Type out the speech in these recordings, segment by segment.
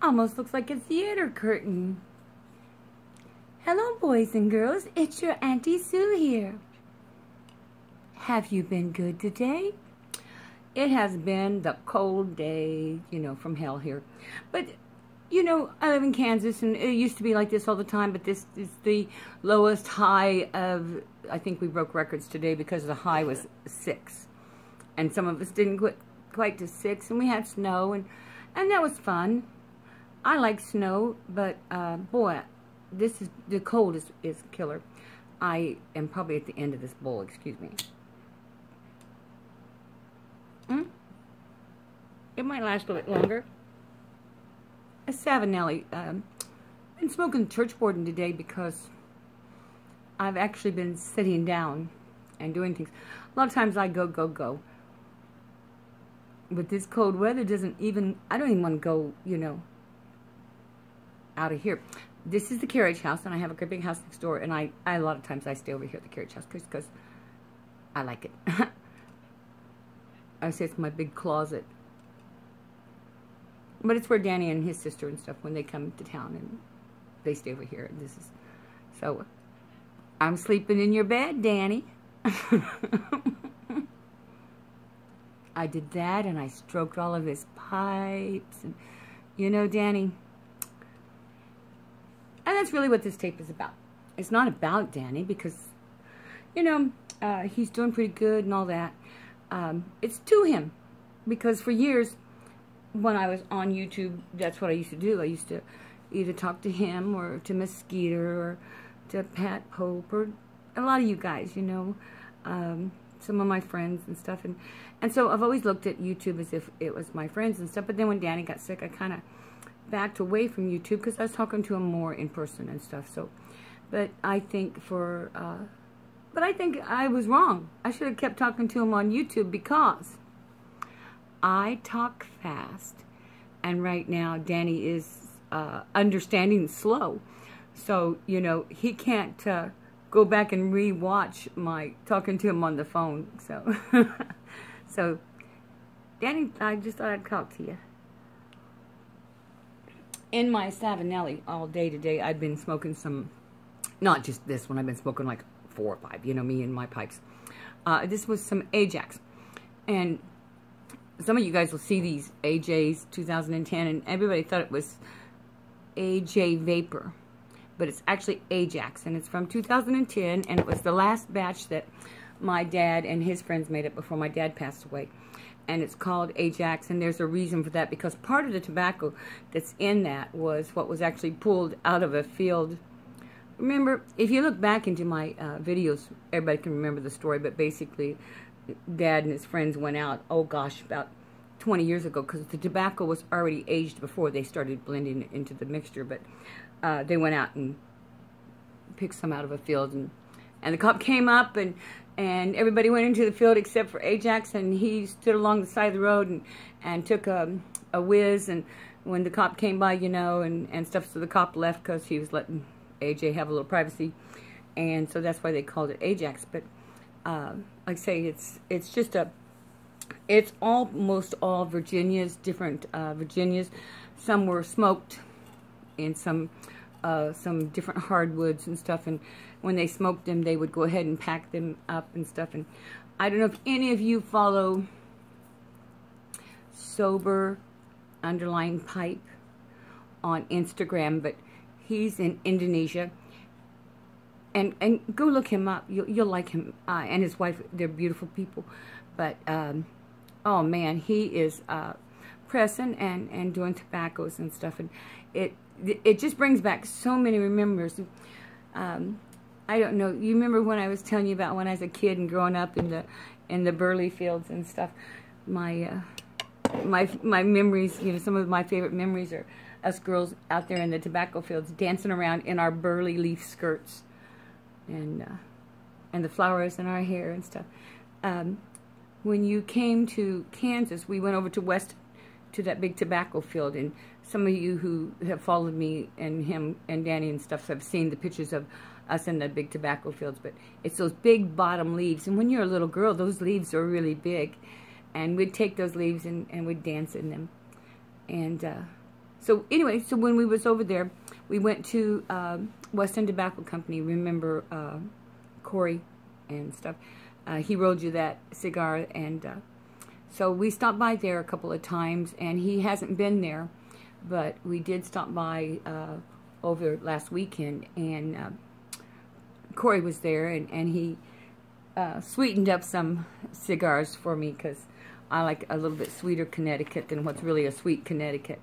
almost looks like a theater curtain. Hello, boys and girls. It's your Auntie Sue here. Have you been good today? It has been the cold day, from hell here. But, I live in Kansas, and it used to be like this all the time, but this is the lowest high of, I think we broke records today because the high was 6. And some of us didn't get quite to 6, and we had snow, and that was fun. I like snow, but, boy, the cold is killer. I am probably at the end of this bowl, excuse me. It might last a little bit longer. A Savinelli. Been smoking church boarding today because I've actually been sitting down and doing things. A lot of times I go. But this cold weather I don't even want to go, out of here. This is the carriage house, and I have a great big house next door, and I a lot of times I stay over here at the carriage house because I like it. I say it's my big closet. But it's where Danny and his sister and stuff, when they come to town, and they stay over here. And so I'm sleeping in your bed, Danny. I did that, and I stroked all of his pipes, and Danny. And that's really what this tape is about. It's not about Danny because, he's doing pretty good and all that. It's to him because for years, when I was on YouTube, that's what I used to do. I used to either talk to him or to Miss Skeeter or to Pat Pope or a lot of you guys, some of my friends and stuff. And so I've always looked at YouTube as if it was my friends and stuff. But then when Danny got sick, I kind of backed away from YouTube because I was talking to him more in person and stuff. So, but I think I was wrong. I should have kept talking to him on YouTube because I talk fast, and right now Danny is understanding slow, so he can't go back and re-watch my talking to him on the phone. So, so Danny, I just thought I'd talk to you. In my Savinelli all day today, I've been smoking some, not just this one. I've been smoking like 4 or 5. Me and my pipes. This was some Ajax, and some of you guys will see these AJ's 2010, and everybody thought it was AJ Vapor, but it's actually Ajax, and it's from 2010, and it was the last batch that my dad and his friends made it before my dad passed away, and it's called Ajax, and there's a reason for that, because part of the tobacco that's in that was what was actually pulled out of a field. Remember, if you look back into my videos, everybody can remember the story, but basically Dad and his friends went out, oh gosh, about 20 years ago, because the tobacco was already aged before they started blending it into the mixture, but they went out and picked some out of a field, and the cop came up, and everybody went into the field except for Ajax, and he stood along the side of the road and took a whiz, and when the cop came by, and stuff, so the cop left because he was letting AJ have a little privacy, and so that's why they called it Ajax. But like I say, it's almost all Virginias, different Virginias. Some were smoked in some different hardwoods and stuff, and when they smoked them, they would go ahead and pack them up and stuff. And I don't know if any of you follow Sober Underline Pipe on Instagram, but he's in Indonesia. And go look him up. You'll like him and his wife. They're beautiful people. But oh man, he is pressing and doing tobaccos and stuff, and it just brings back so many memories. I don't know. You remember when I was telling you about when I was a kid and growing up in the burley fields and stuff? My memories. Some of my favorite memories are us girls out there in the tobacco fields dancing around in our burley leaf skirts. And the flowers in our hair and stuff. When you came to Kansas, we went over to West to that big tobacco field, and some of you who have followed me and him and Danny and stuff have seen the pictures of us in the big tobacco fields. But it's those big bottom leaves, and when you're a little girl, those leaves are really big, and we'd take those leaves and we'd dance in them. And So anyway, so when we was over there, we went to West End Tobacco Company. Remember Corey and stuff? He rolled you that cigar, and so we stopped by there a couple of times, and he hasn't been there, but we did stop by over last weekend, and Corey was there, and he sweetened up some cigars for me, because I like a little bit sweeter Connecticut than what's really a sweet Connecticut.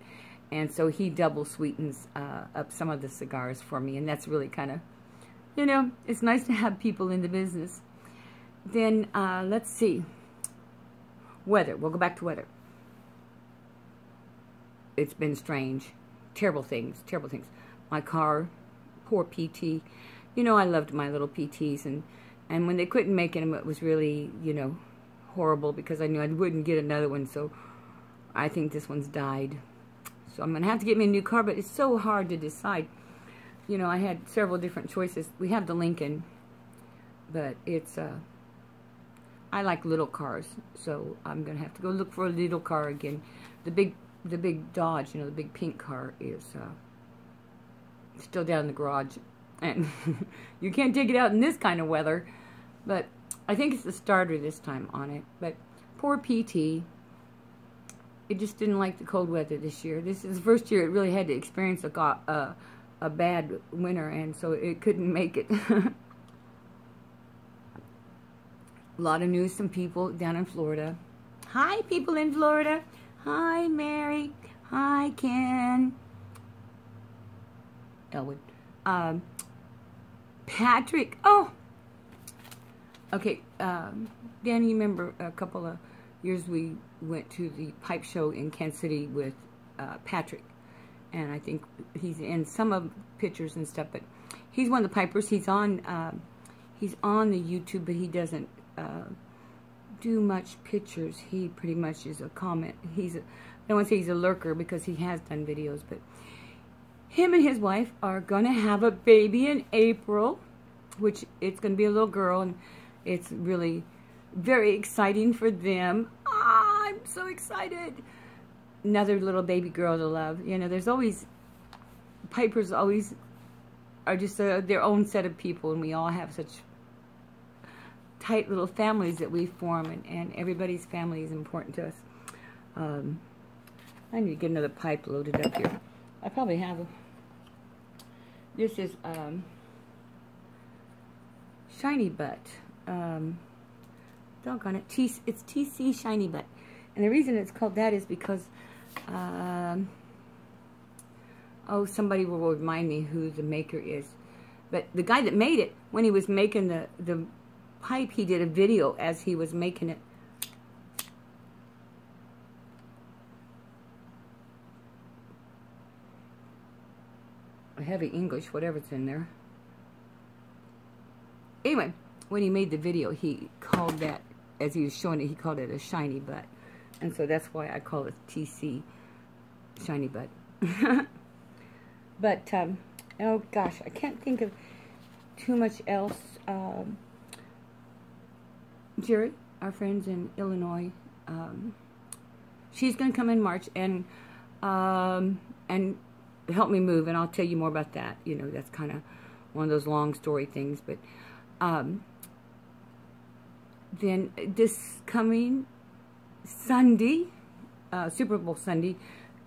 And so he double sweetens up some of the cigars for me, and that's really kind of, you know, it's nice to have people in the business. Then, let's see. Weather. We'll go back to weather. It's been strange. Terrible things. Terrible things. My car, poor PT. You know, I loved my little PTs, and when they couldn't make them, it was really, you know, horrible, because I knew I wouldn't get another one, so I think this one's died. So I'm going to have to get me a new car, but it's so hard to decide. You know, I had several different choices. We have the Lincoln, but it's, I like little cars, so I'm going to have to go look for a little car again. The big Dodge, you know, the big pink car is still down in the garage, and you can't take it out in this kind of weather, but I think it's the starter this time on it. But poor PT, it just didn't like the cold weather this year. This is the first year it really had to experience a bad winter, and so it couldn't make it. A lot of news from people down in Florida. Hi, people in Florida. Hi, Mary. Hi, Ken. Elwood. Patrick. Oh! Okay, Danny, you remember a couple of years we went to the pipe show in Kansas City with Patrick, and I think he's in some of the pictures and stuff, but he's one of the pipers. He's on the YouTube, but he doesn't do much pictures. He pretty much is a comment. I don't want to say he's a lurker, because he has done videos, but him and his wife are going to have a baby in April, which it's going to be a little girl, and it's really very exciting for them. Ah, I'm so excited. Another little baby girl to love. You know, there's always, pipers always are just their own set of people, and we all have such tight little families that we form, and everybody's family is important to us. I need to get another pipe loaded up here. I probably have a, this is Shiny Butt. Doggone it. It's TC Shiny Butt. And the reason it's called that is because, oh, somebody will remind me who the maker is. But the guy that made it, when he was making the pipe, he did a video as he was making it. A heavy English, whatever's in there. Anyway, when he made the video, he called that, as he was showing it, he called it a shiny butt. And so that's why I call it TC Shiny Butt. But, oh gosh, I can't think of too much else. Jerry, our friends in Illinois, she's going to come in March and help me move, and I'll tell you more about that. You know, that's kind of one of those long story things. But then this coming Sunday, Super Bowl Sunday,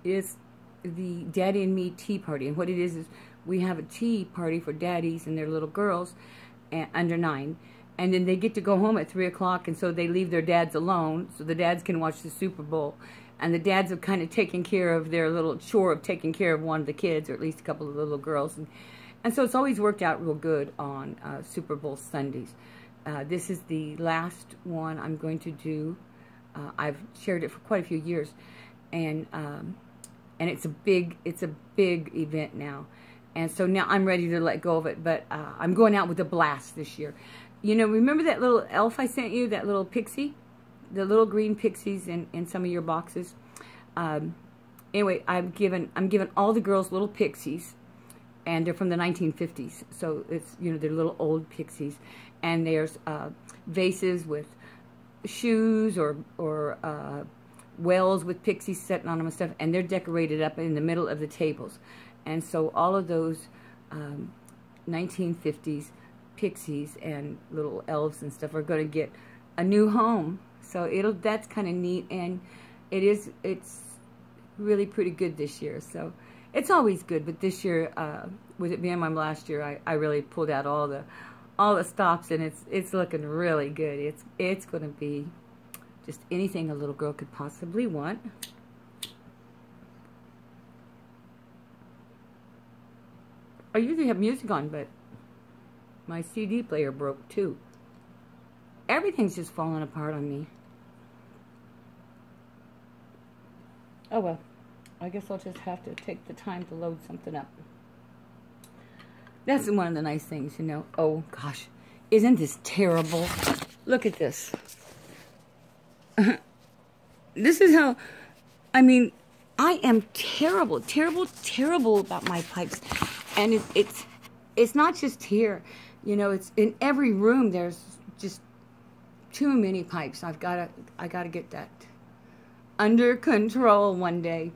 is the Daddy and Me Tea Party. And what it is we have a tea party for daddies and their little girls under 9. And then they get to go home at 3 o'clock, and so they leave their dads alone so the dads can watch the Super Bowl. And the dads have kind of taken care of their little chore of taking care of one of the kids, or at least a couple of the little girls. And so it's always worked out real good on Super Bowl Sundays. This is the last one I'm going to do. I've shared it for quite a few years, and it's a big event now. And so now I'm ready to let go of it, but I'm going out with a blast this year. You know, remember that little elf I sent you, that little pixie? The little green pixies in some of your boxes. Anyway, I'm giving all the girls little pixies, and they're from the 1950s. So it's, you know, they're little old pixies, and there's vases with shoes or wells with pixies sitting on them and stuff, and they're decorated up in the middle of the tables. And so all of those 1950s pixies and little elves and stuff are going to get a new home. So that's kind of neat, and it's really pretty good this year. So it's always good, but this year, with it being my last year, I really pulled out all the stops, and it's looking really good. It's going to be just anything a little girl could possibly want. I usually have music on, but my CD player broke too. Everything's just falling apart on me. Oh well, I guess I'll just have to take the time to load something up. That's one of the nice things, you know. Oh gosh, isn't this terrible? Look at this. This is how, I mean, I am terrible, terrible, terrible about my pipes. And it's not just here, you know, it's in every room. There's just too many pipes. I gotta get that under control one day.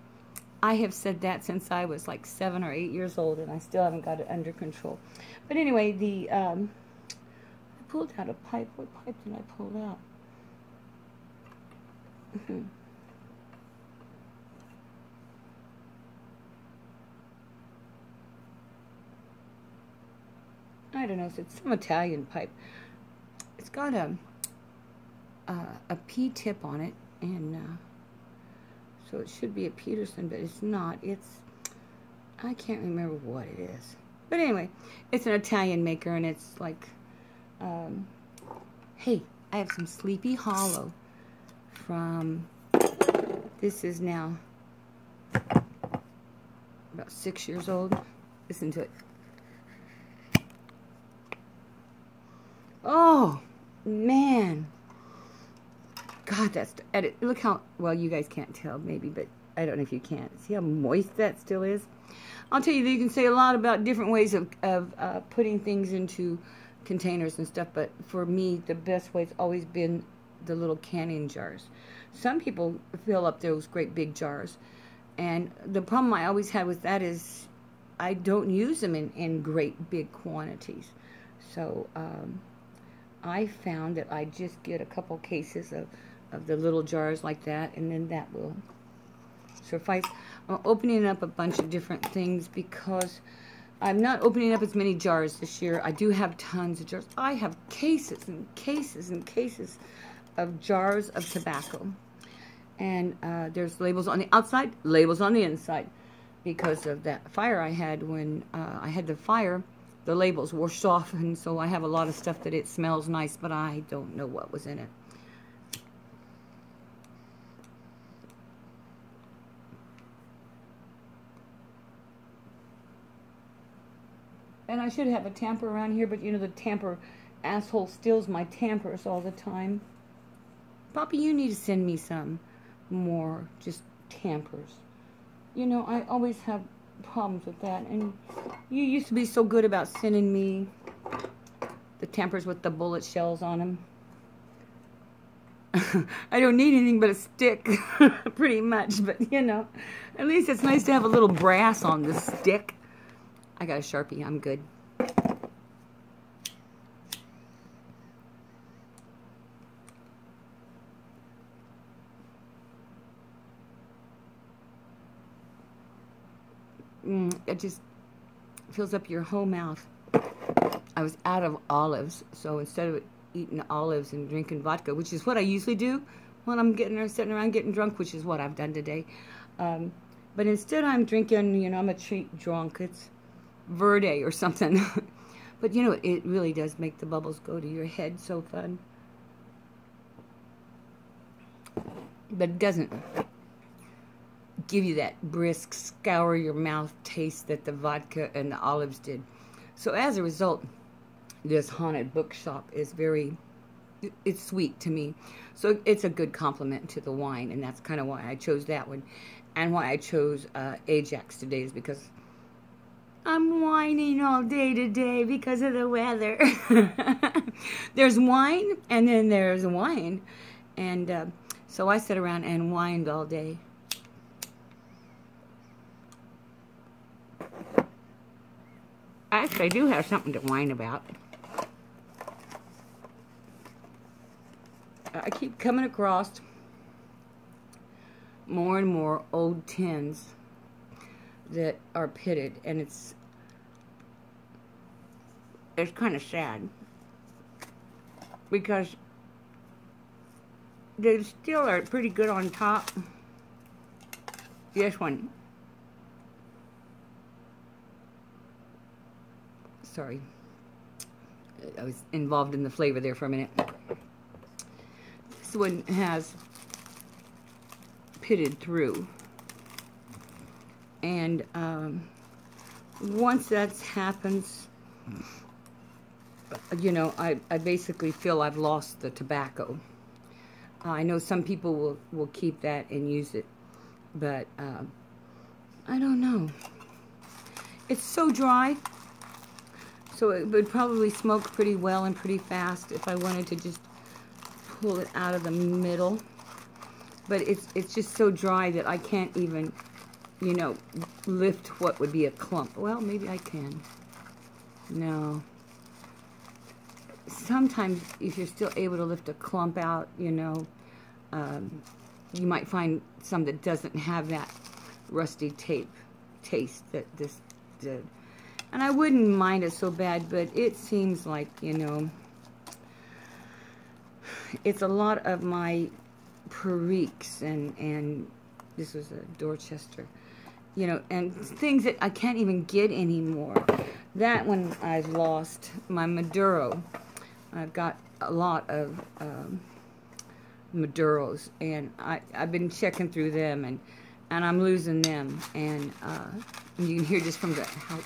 I have said that since I was like 7 or 8 years old, and I still haven't got it under control. But anyway, I pulled out a pipe. What pipe did I pull out? I don't know, it's some Italian pipe. It's got a P tip on it, and so it should be a Peterson, but it's not. I can't remember what it is. But anyway, it's an Italian maker, and it's like, hey, I have some Sleepy Hollow from, this is now about 6 years old. Listen to it. Oh, man. God, that's, look how, well, you guys can't tell maybe, but I don't know if you can. See how moist that still is? I'll tell you that you can say a lot about different ways of putting things into containers and stuff, but for me, the best way has always been the little canning jars. Some people fill up those great big jars, and the problem I always had with that is I don't use them in great big quantities. So I found that I just get a couple cases of the little jars like that, and then that will suffice. I'm opening up a bunch of different things because I'm not opening up as many jars this year. I do have tons of jars. I have cases and cases and cases of jars of tobacco. And there's labels on the outside, labels on the inside. Because of that fire I had when I had the fire, the labels washed off, and so I have a lot of stuff that it smells nice, but I don't know what was in it. And I should have a tamper around here, but you know the tamper asshole steals my tampers all the time. Poppy, you need to send me some more just tampers. You know, I always have problems with that, and you used to be so good about sending me the tampers with the bullet shells on them. I don't need anything but a stick, pretty much, but you know, at least it's nice to have a little brass on the stick. I got a Sharpie, I'm good. It just fills up your whole mouth. I was out of olives, so instead of eating olives and drinking vodka, which is what I usually do when I'm sitting around getting drunk, which is what I've done today. But instead I'm drinking, you know, I'm a treat drunk. It's Verde or something. But you know, it really does make the bubbles go to your head so fun. But it doesn't give you that brisk, scour your mouth taste that the vodka and the olives did. So as a result, this haunted bookshop is it's sweet to me. So it's a good compliment to the wine, and that's kind of why I chose that one. And why I chose Ajax today is because I'm whining all day today because of the weather. There's wine, and then there's wine. And So I sit around and whined all day. Actually, I do have something to whine about. I keep coming across more and more old tins that are pitted, and it's kind of sad because they still are pretty good on top. This one, sorry, I was involved in the flavor there for a minute. This one has pitted through, and once that happens, you know, I basically feel I've lost the tobacco. I know some people will keep that and use it, but I don't know. It's so dry, so it would probably smoke pretty well and pretty fast if I wanted to just pull it out of the middle. But it's just so dry that I can't even, you know, lift what would be a clump. Well, maybe I can. No. Sometimes if you're still able to lift a clump out, you know, you might find some that doesn't have that rusty taste that this did. And I wouldn't mind it so bad, but it seems like, you know, it's a lot of my Periques, and this was a Dorchester, you know, and things that I can't even get anymore. That one I've lost. My Maduro, I've got a lot of Maduros, and I've been checking through them, and I'm losing them, and you can hear just from the how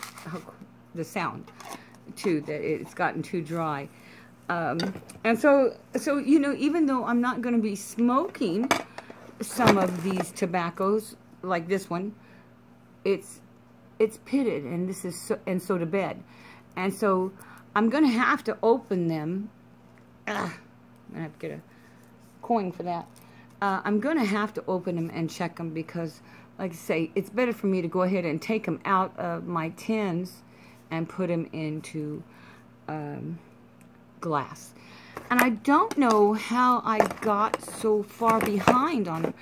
the sound too that it's gotten too dry. And so you know, even though I'm not going to be smoking some of these tobaccos like this one, it's pitted, and this is so to bed, and so I'm going to have to open them. I'm going to have to get a coin for that. I'm going to have to open them and check them because, like I say, it's better for me to go ahead and take them out of my tins and put them into glass. And I don't know how I got so far behind on them.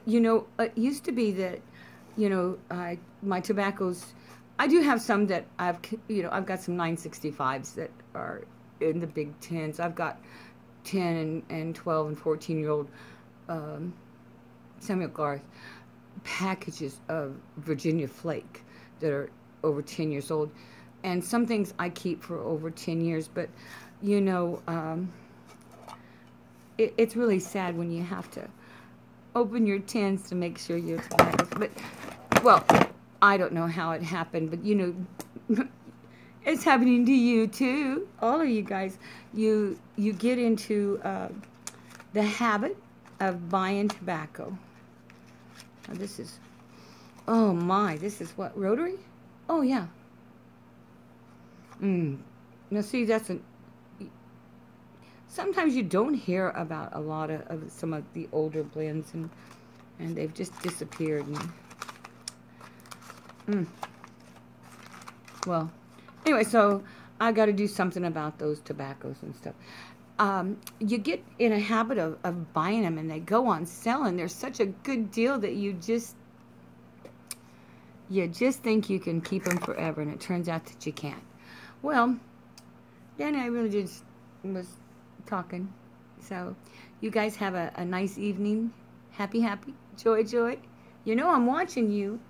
You know, it used to be that, you know, my tobaccos, I do have some that I've got some 965s that are in the big tins. I've got 10 and 12 and 14-year-old Samuel Garth packages of Virginia Flake that are over 10 years old. And some things I keep for over 10 years, but you know, it's really sad when you have to open your tins to make sure your tobaccos. But, well, I don't know how it happened, but you know, it's happening to you too. All of you guys, you get into the habit of buying tobacco. Now this is, oh my, this is what, rotary? Oh yeah. Now see, that's an. Sometimes you don't hear about a lot of some of the older blends, and they've just disappeared. And, well, anyway, so I got to do something about those tobaccos and stuff. You get in a habit of buying them, and they go on sale, and they're such a good deal that you just think you can keep them forever, and it turns out that you can't. Well, Danny, I really just was talking. So you guys have a nice evening. Happy, joy. You know I'm watching you.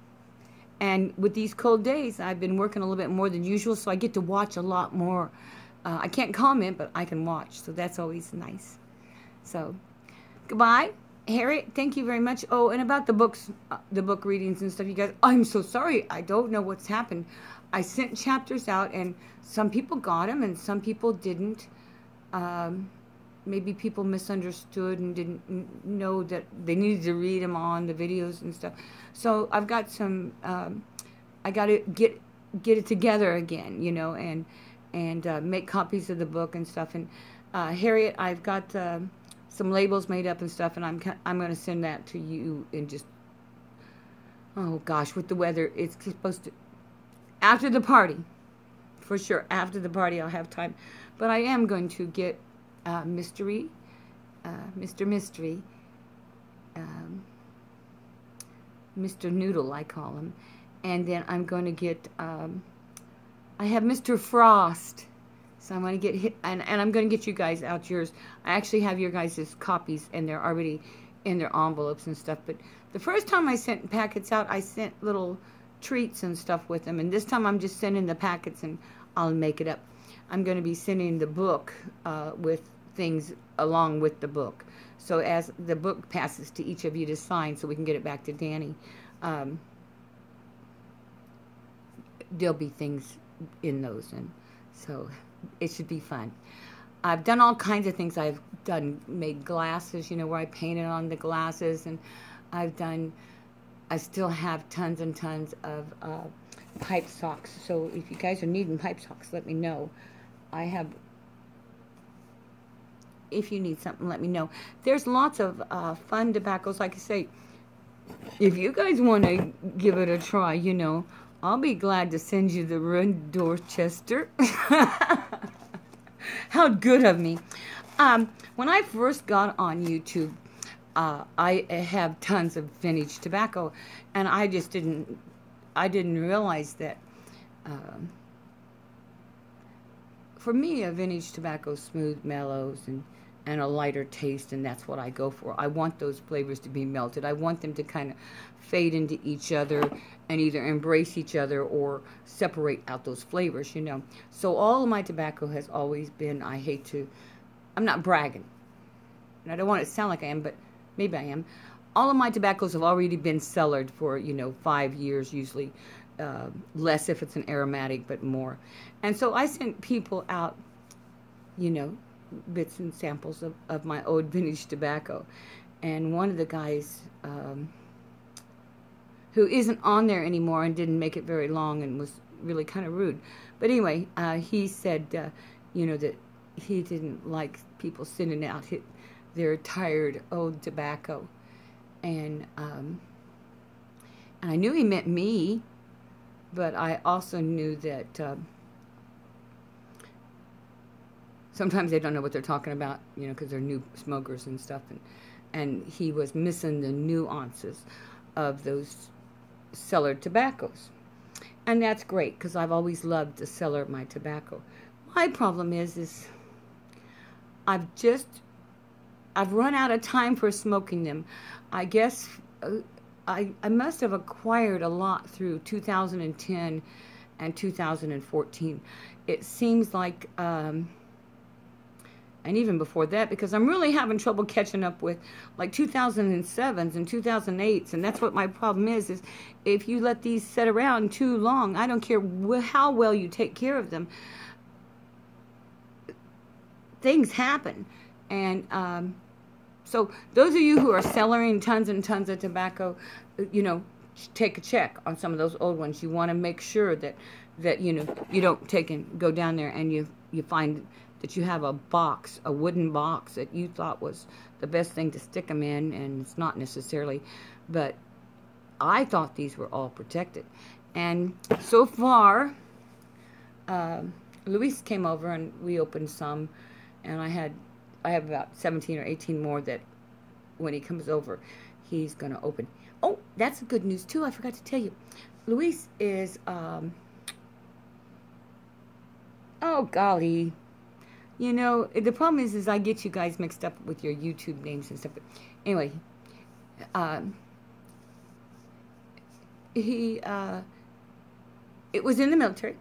And with these cold days, I've been working a little bit more than usual, so I get to watch a lot more. I can't comment, but I can watch, so that's always nice. So, goodbye. Harriet, thank you very much. Oh, and about the books, the book readings and stuff, you guys, I'm so sorry. I don't know what's happened. I sent chapters out, and some people got them, and some people didn't. Maybe people misunderstood and didn't know that they needed to read them on the videos and stuff. So I've got some, I got to get it together again, you know, and make copies of the book and stuff. And Harriet, I've got some labels made up and stuff, and I'm going to send that to you in just, oh gosh, with the weather, it's supposed to, after the party, for sure, after the party I'll have time. But I am going to get Mr. Mystery, Mr. Noodle, I call him. And then I'm going to get, I have Mr. Frost. So I'm going to get, and I'm going to get you guys out yours. I actually have your guys' copies, and they're already in their envelopes and stuff. But the first time I sent packets out, I sent little treats and stuff with them. And this time I'm just sending the packets, and I'll make it up. I'm going to be sending the book with things along with the book. So as the book passes to each of you to sign so we can get it back to Danny, there'll be things in those. And so it should be fun. I've done all kinds of things. I've made glasses, you know, where I painted on the glasses. And I still have tons and tons of pipe socks. So if you guys are needing pipe socks, let me know. I have, if you need something, let me know. There's lots of fun tobaccos. Like I say, if you guys want to give it a try, you know, I'll be glad to send you the Red Dorchester. How good of me. When I first got on YouTube, I have tons of vintage tobacco, and I just didn't realize that for me, a vintage tobacco, smooth mellows and a lighter taste, and that's what I go for. I want those flavors to be melted. I want them to kind of fade into each other and either embrace each other or separate out those flavors, you know. So all of my tobacco has always been, I'm not bragging, and I don't want it to sound like I am, but maybe I am. All of my tobaccos have already been cellared for, you know, 5 years usually, less if it's an aromatic, but more. And so I sent people out, you know, bits and samples of my old vintage tobacco. And one of the guys who isn't on there anymore and didn't make it very long and was really kind of rude. But anyway, he said, you know, that he didn't like people sending out their tired old tobacco. And I knew he meant me, but I also knew that sometimes they don't know what they're talking about, you know, because they're new smokers and stuff. And he was missing the nuances of those cellared tobaccos. And that's great, because I've always loved to cellar my tobacco. My problem is I've run out of time for smoking them. I guess I must have acquired a lot through 2010 and 2014. It seems like, and even before that, because I'm really having trouble catching up with like 2007s and 2008s, and that's what my problem is if you let these sit around too long, I don't care how well you take care of them, things happen. And so those of you who are cellaring tons and tons of tobacco, you know, take a check on some of those old ones. You want to make sure that you know, you don't take and go down there and you find that you have a box, a wooden box that you thought was the best thing to stick them in, and it's not necessarily. But I thought these were all protected. And so far, Luis came over and we opened some, and I have about 17 or 18 more that when he comes over, he's going to open. Oh, that's good news too. I forgot to tell you. Luis is, oh golly, you know, the problem is I get you guys mixed up with your YouTube names and stuff. But anyway, it was in the military.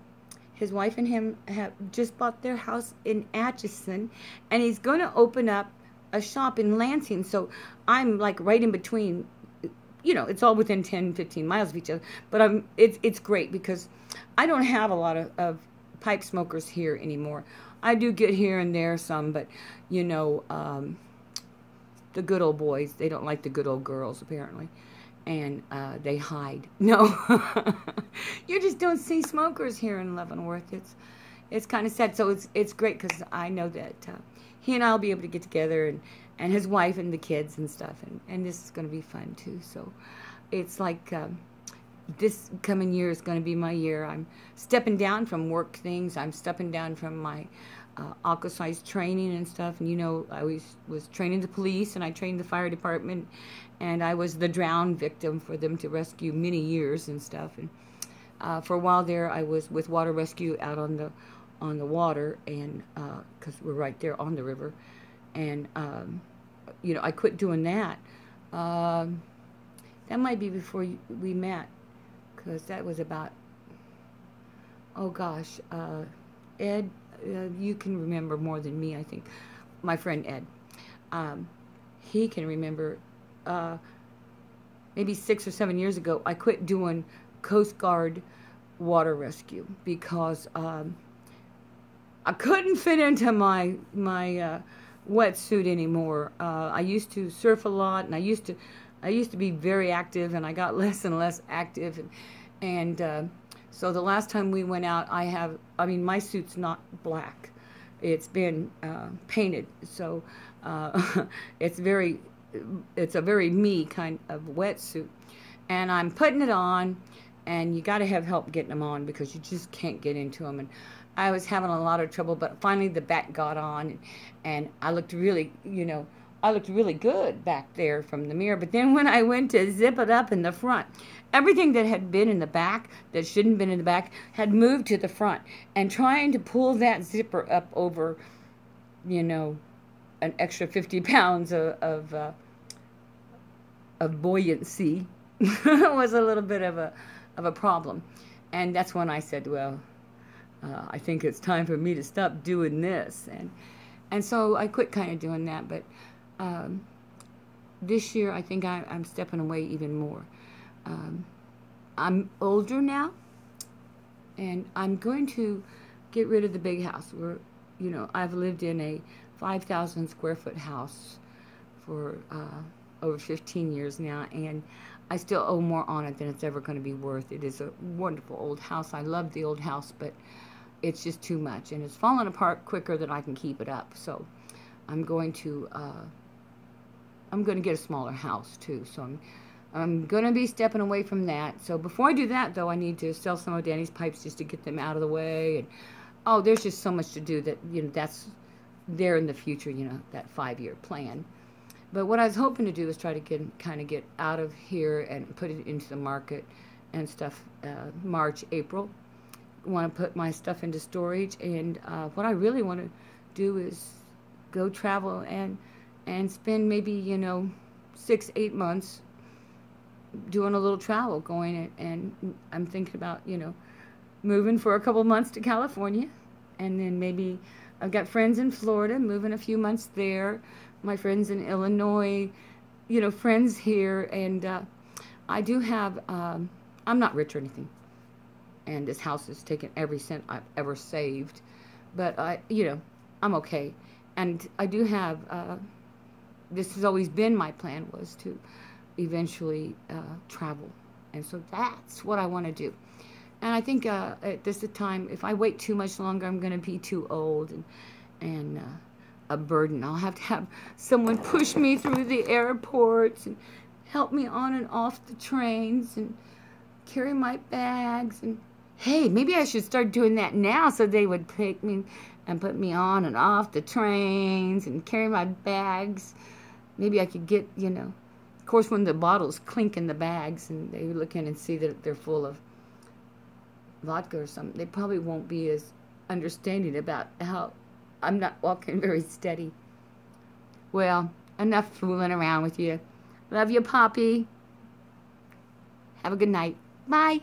His wife and him have just bought their house in Atchison, and he's going to open up a shop in Lansing. So I'm like right in between, you know, it's all within 10, 15 miles of each other. But it's great because I don't have a lot of pipe smokers here anymore. I do get here and there some, but, you know, the good old boys, they don't like the good old girls, apparently. And they hide. No, you just don't see smokers here in Leavenworth. It's kind of sad. So it's great because I know that he and I will be able to get together and his wife and the kids and stuff. And this is going to be fun too. So it's like this coming year is going to be my year. I'm stepping down from work things. I'm stepping down from my aqua-size training and stuff. And you know, I was training the police, and I trained the fire department, and I was the drowned victim for them to rescue many years and stuff. And for a while there, I was with water rescue out on the water, and because we're right there on the river. And you know, I quit doing that. That might be before we met, because that was about, oh gosh, Ed, you can remember more than me, I think. My friend Ed, he can remember, maybe 6 or 7 years ago, I quit doing Coast Guard water rescue because I couldn't fit into my wetsuit anymore. I used to surf a lot, and I used to be very active, and I got less and less active, and so the last time we went out, I mean, my suit's not black. It's been painted, so it's a very me kind of wetsuit, and I'm putting it on, and you got to have help getting them on because you just can't get into them. And I was having a lot of trouble, but finally the back got on, and I looked really, you know, I looked really good back there from the mirror. But then when I went to zip it up in the front, everything that had been in the back, that shouldn't have been in the back, had moved to the front. And trying to pull that zipper up over, you know, an extra 50 pounds of buoyancy was a little bit of a problem. And that's when I said, well, I think it's time for me to stop doing this. And so I quit kind of doing that. But this year, I think I'm stepping away even more. I'm older now, and I'm going to get rid of the big house. Where, you know, I've lived in a 5,000 square foot house for over 15 years now, and I still owe more on it than it's ever going to be worth. It is a wonderful old house. I love the old house, but it's just too much, and it's falling apart quicker than I can keep it up. So I'm going to get a smaller house too. So I'm going to be stepping away from that. So before I do that, though, I need to sell some of Danny's pipes just to get them out of the way. And oh, there's just so much to do that, you know, that's there in the future, you know, that 5-year plan. But what I was hoping to do is try to get out of here and put it into the market and stuff. March, April, want to put my stuff into storage. And what I really want to do is go travel and spend maybe, you know, 6-8 months doing a little travel, going, and I'm thinking about, you know, moving for a couple months to California, and then maybe I've got friends in Florida, moving a few months there, my friends in Illinois, you know, friends here, and I do have, I'm not rich or anything, and this house has taken every cent I've ever saved, but you know, I'm okay, and I do have, this has always been my plan, was to eventually travel, and so that's what I want to do. And I think at this time, if I wait too much longer, I'm going to be too old and a burden. I'll have to have someone push me through the airports and help me on and off the trains and carry my bags. And hey, maybe I should start doing that now, so they would take me and put me on and off the trains and carry my bags. Maybe I could get, you know, of course, when the bottles clink in the bags and they look in and see that they're full of vodka or something, they probably won't be as understanding about how I'm not walking very steady. Well, enough fooling around with you. Love you, Poppy. Have a good night. Bye.